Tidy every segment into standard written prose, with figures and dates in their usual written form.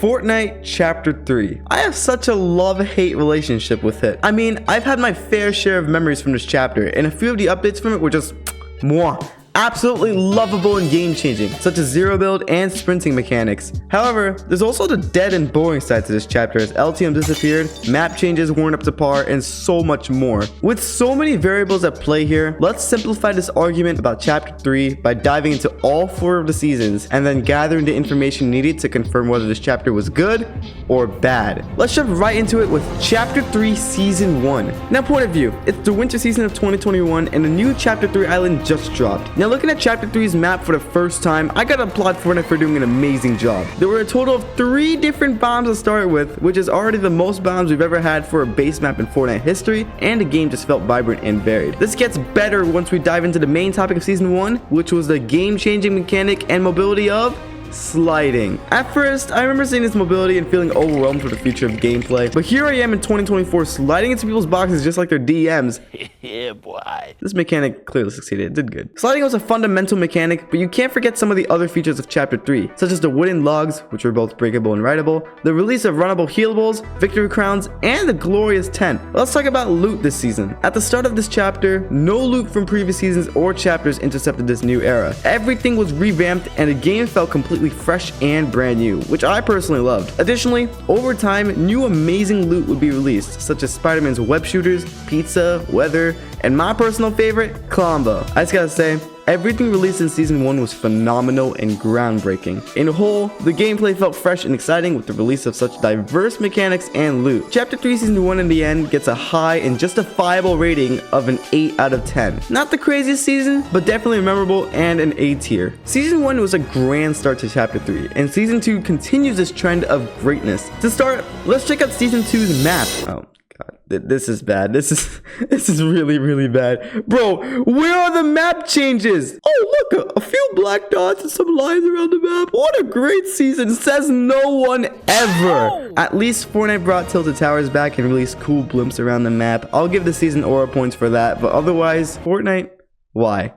Fortnite Chapter 3. I have such a love-hate relationship with it. I mean, I've had my fair share of memories from this chapter, and a few of the updates from it were just mwah. Absolutely lovable and game-changing, such as zero build and sprinting mechanics. However, there's also the dead and boring side to this chapter, as LTM disappeared, map changes weren't up to par, and so much more. With so many variables at play here, let's simplify this argument about Chapter 3 by diving into all 4 of the seasons, and then gathering the information needed to confirm whether this chapter was good or bad. Let's jump right into it with Chapter 3 Season 1. Now, point of view, it's the winter season of 2021, and a new Chapter 3 island just dropped. Now, looking at Chapter 3's map for the first time, I gotta applaud Fortnite for doing an amazing job. There were a total of 3 different bombs to start with, which is already the most bombs we've ever had for a base map in Fortnite history, and the game just felt vibrant and varied. This gets better once we dive into the main topic of Season 1, which was the game-changing mechanic and mobility of sliding. At first, I remember seeing this mobility and feeling overwhelmed for the future of gameplay, but here I am in 2024 sliding into people's boxes just like their DMs. Yeah, boy. This mechanic clearly succeeded. It did good. Sliding was a fundamental mechanic, but you can't forget some of the other features of Chapter 3, such as the wooden logs, which were both breakable and rideable, the release of runnable healables, victory crowns, and the glorious tent. Let's talk about loot this season. At the start of this chapter, no loot from previous seasons or chapters intercepted this new era. Everything was revamped and the game felt completely fresh and brand new, which I personally loved. Additionally, over time, new amazing loot would be released, such as Spider-Man's web shooters, pizza, weather, and my personal favorite, Klombo. I just gotta say, everything released in Season 1 was phenomenal and groundbreaking. In a whole, the gameplay felt fresh and exciting with the release of such diverse mechanics and loot. Chapter 3 Season 1 in the end gets a high and justifiable rating of an 8 out of 10. Not the craziest season, but definitely memorable and an A tier. Season 1 was a grand start to Chapter 3, and Season 2 continues this trend of greatness. To start, let's check out Season 2's map. Oh. God, this is bad. This is really bad. Bro, where are the map changes? Oh, look, a few black dots and some lines around the map. What a great season, says no one ever. At least Fortnite brought Tilted Towers back and released cool blimps around the map. I'll give the season aura points for that, but otherwise, Fortnite, why?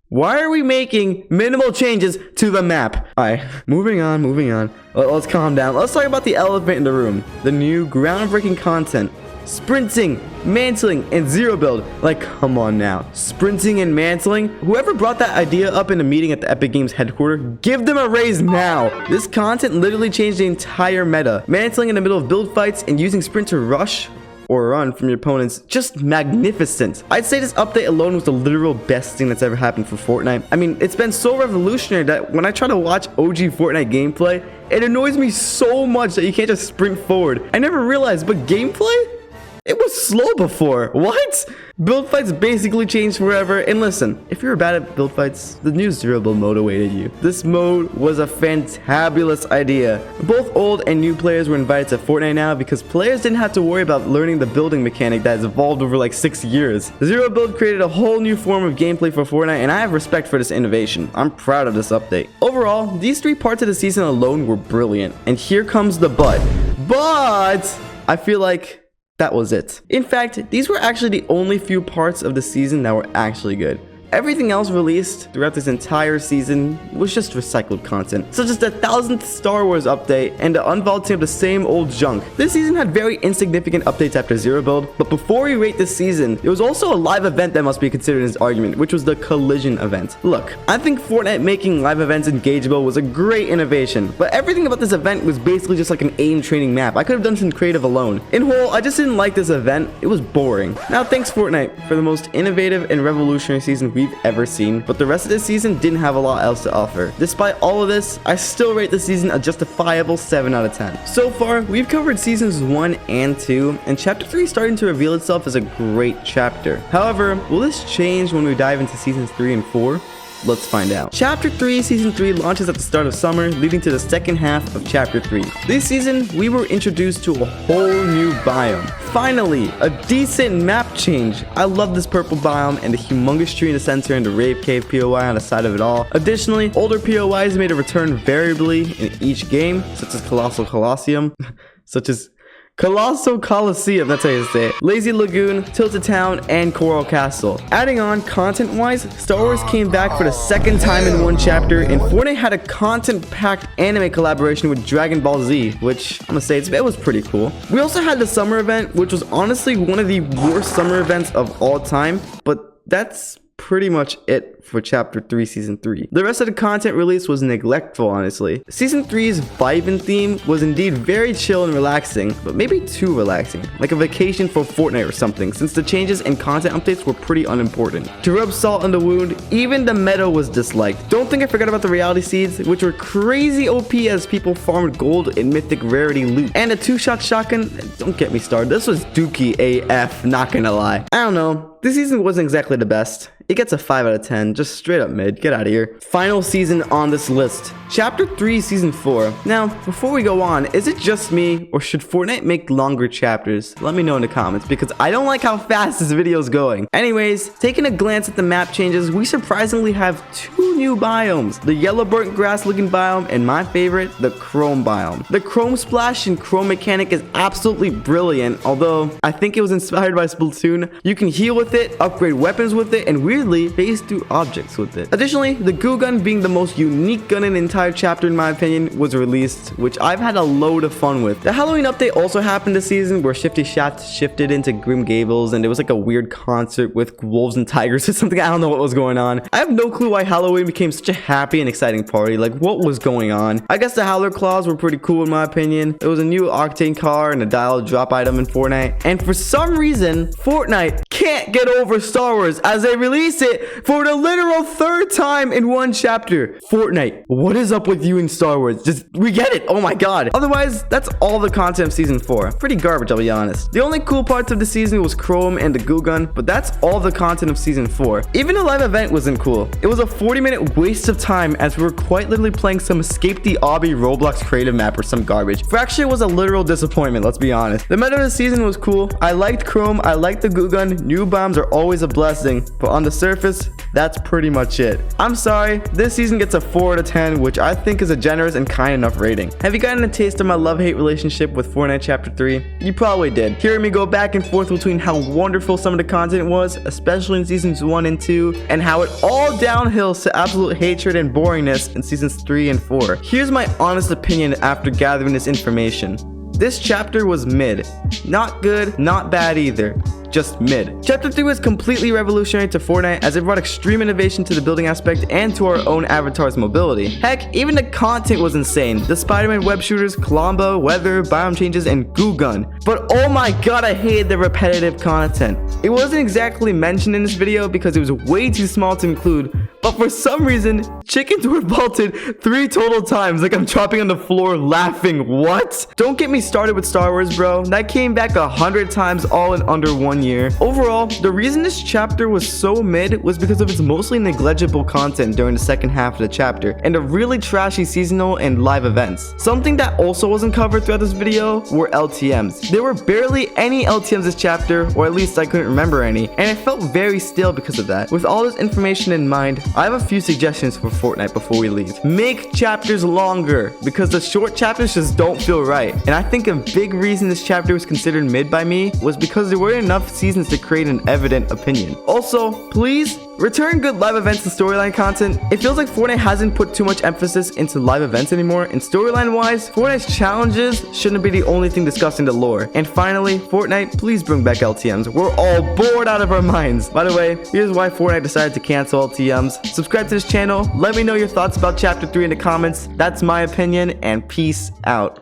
Why are we making minimal changes to the map? Alright, moving on. Let's calm down. Let's talk about the elephant in the room. The new groundbreaking content. Sprinting, mantling, and zero build. Like, come on now. Sprinting and mantling? Whoever brought that idea up in a meeting at the Epic Games headquarters, give them a raise now. This content literally changed the entire meta. Mantling in the middle of build fights and using sprint to rush or run from your opponents, just magnificent. I'd say this update alone was the literal best thing that's ever happened for Fortnite. I mean, it's been so revolutionary that when I try to watch OG Fortnite gameplay, it annoys me so much that you can't just sprint forward. I never realized, but gameplay? It was slow before. What? Build fights basically changed forever. And listen, if you're bad at build fights, the new zero build mode awaited you. This mode was a fantabulous idea. Both old and new players were invited to Fortnite now because players didn't have to worry about learning the building mechanic that has evolved over like 6 years. Zero build created a whole new form of gameplay for Fortnite, and I have respect for this innovation. I'm proud of this update. Overall, these 3 parts of the season alone were brilliant. And here comes the but. But I feel like that was it. In fact, these were actually the only few parts of the season that were actually good. Everything else released throughout this entire season was just recycled content, such as the 1000th Star Wars update and the unvaulting of the same old junk. This season had very insignificant updates after zero build, but before we rate this season, there was also a live event that must be considered in this argument, which was the collision event. Look, I think Fortnite making live events engageable was a great innovation, but everything about this event was basically just like an aim training map. I could have done some creative alone. In whole, I just didn't like this event. It was boring. Now, thanks Fortnite for the most innovative and revolutionary season we've ever seen, but the rest of this season didn't have a lot else to offer. Despite all of this, I still rate this season a justifiable 7 out of 10. So far, we've covered seasons 1 and 2, and chapter 3 is starting to reveal itself as a great chapter. However, will this change when we dive into seasons 3 and 4? Let's find out. Chapter 3 Season 3 launches at the start of summer, leading to the second half of Chapter 3. This season, we were introduced to a whole new biome. Finally, a decent map change. I love this purple biome and the humongous tree in the center and the Rave Cave POI on the side of it all. Additionally, older POIs made a return variably in each game, such as Colossal Colosseum, such as Colossal Coliseum, that's how you say it, Lazy Lagoon, Tilted Town, and Coral Castle. Adding on, content-wise, Star Wars came back for the second time in one chapter, and Fortnite had a content-packed anime collaboration with Dragon Ball Z, which I'm gonna say it was pretty cool. We also had the summer event, which was honestly one of the worst summer events of all time, but that's pretty much it for Chapter 3 Season 3. The rest of the content release was neglectful, honestly. Season 3's vibe and theme was indeed very chill and relaxing, but maybe too relaxing, like a vacation for Fortnite or something, since the changes and content updates were pretty unimportant. To rub salt in the wound, even the meta was disliked. Don't think I forgot about the reality seeds, which were crazy OP as people farmed gold and mythic rarity loot. And a 2-shot shotgun, don't get me started, this was dookie AF, not gonna lie. I don't know. This season wasn't exactly the best. It gets a 5 out of 10, just straight up mid. Get out of here. Final season on this list. Chapter 3, Season 4. Now, before we go on, is it just me, or should Fortnite make longer chapters? Let me know in the comments, because I don't like how fast this video is going. Anyways, taking a glance at the map changes, we surprisingly have 2 new biomes. The yellow burnt grass looking biome, and my favorite, the chrome biome. The chrome splash and chrome mechanic is absolutely brilliant, although I think it was inspired by Splatoon. You can heal with it, upgrade weapons with it, and weirdly phase through objects with it. Additionally, the goo gun, being the most unique gun in the entire chapter in my opinion, was released, which I've had a load of fun with. The Halloween update also happened this season, where Shifty Shaft shifted into Grim Gables, and there was like a weird concert with wolves and tigers or something. I don't know what was going on. I have no clue why Halloween became such a happy and exciting party. Like, what was going on? I guess the Howler Claws were pretty cool in my opinion. There was a new Octane car and a dial drop item in Fortnite, and for some reason Fortnite can't get over Star Wars as they release it for the literal 3rd time in one chapter. Fortnite, what is up with you in Star Wars? Just, we get it. Oh my god. Otherwise, that's all the content of Season 4. Pretty garbage, I'll be honest. The only cool parts of the season was Chrome and the goo gun, but that's all the content of Season 4. Even the live event wasn't cool. It was a 40-minute waste of time as we were quite literally playing some Escape the Obby Roblox creative map or some garbage. Fracture was a literal disappointment, let's be honest. The meta of the season was cool. I liked Chrome, I liked the goo gun. New bombs are always a blessing, but on the surface, that's pretty much it. I'm sorry, this season gets a 4 out of 10, which I think is a generous and kind enough rating. Have you gotten a taste of my love-hate relationship with Fortnite Chapter 3? You probably did. Hearing me go back and forth between how wonderful some of the content was, especially in Seasons 1 and 2, and how it all downhills to absolute hatred and boringness in Seasons 3 and 4. Here's my honest opinion after gathering this information. This chapter was mid. Not good, not bad either. Just mid. Chapter 3 was completely revolutionary to Fortnite as it brought extreme innovation to the building aspect and to our own avatar's mobility. Heck, even the content was insane. The Spider-Man web shooters, Colombo, weather, biome changes, and goo gun. But oh my god, I hated the repetitive content. It wasn't exactly mentioned in this video because it was way too small to include, but for some reason, chickens were vaulted 3 total times, like I'm dropping on the floor laughing. What? Don't get me started with Star Wars, bro. That came back 100 times all in under 1 year. Overall, the reason this chapter was so mid was because of its mostly negligible content during the second half of the chapter, and the really trashy seasonal and live events. Something that also wasn't covered throughout this video were LTMs. There were barely any LTMs this chapter, or at least I couldn't remember any, and it felt very stale because of that. With all this information in mind, I have a few suggestions for Fortnite before we leave. Make chapters longer, because the short chapters just don't feel right. And I think a big reason this chapter was considered mid by me was because there weren't enough seasons to create an evident opinion. Also, please return good live events and storyline content. It feels like Fortnite hasn't put too much emphasis into live events anymore, and storyline wise, Fortnite's challenges shouldn't be the only thing discussing the lore. And finally, Fortnite, please bring back LTMs. We're all bored out of our minds. By the way, here's why Fortnite decided to cancel LTMs. Subscribe to this channel, let me know your thoughts about Chapter 3 in the comments. That's my opinion, and peace out.